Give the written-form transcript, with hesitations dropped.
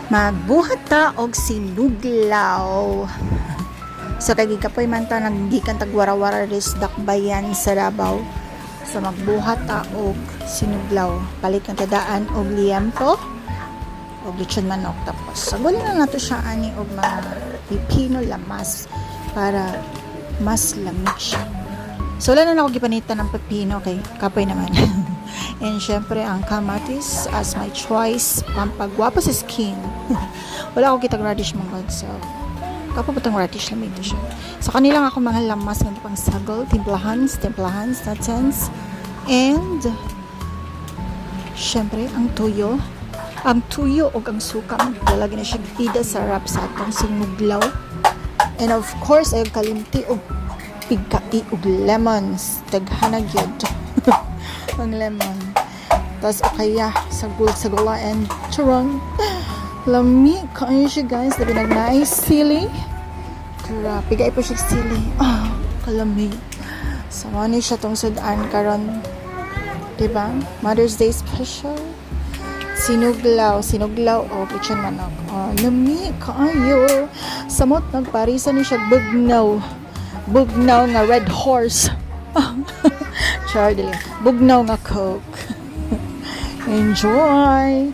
Magbuhat ta og sinuglaw. So kay gigapoy man ta naggikan tag warawara ris dakbayan sa Davao. So magbuhat ta og sinuglaw. Palit ng tadaan og liempo og lechon manok, tapos sagulin na nato siya ani og mga pipino lamas para mas lamig siya. So wala na ako gipanitan ng pepino kay kapoy naman. And syempre ang kamatis as my choice pampagwapo sa skin. Wala ako kitang radish mong so kapaputang radish lamig to siya. So kanilang ako mga lamas ng pang sagol, timplahan, natans, and syempre ang tuyo o ang suka lalagyan na siya bida sarap sa atong sinuglaw. And of course ay kalimti og pigkai og lemons daghanag yun ang lemon, tapos kaya sagula and churong lami kayo siya guys. Labi nag-nice sili, pigay po siya sili, kalamig. So ano siya tong sudan karon, diba? Mother's Day special sinuglaw o lechon manok. Lami kayo samot nagparisa ni siya bugnaw nga red horse. Char dili bugnaw nga coke. Enjoy.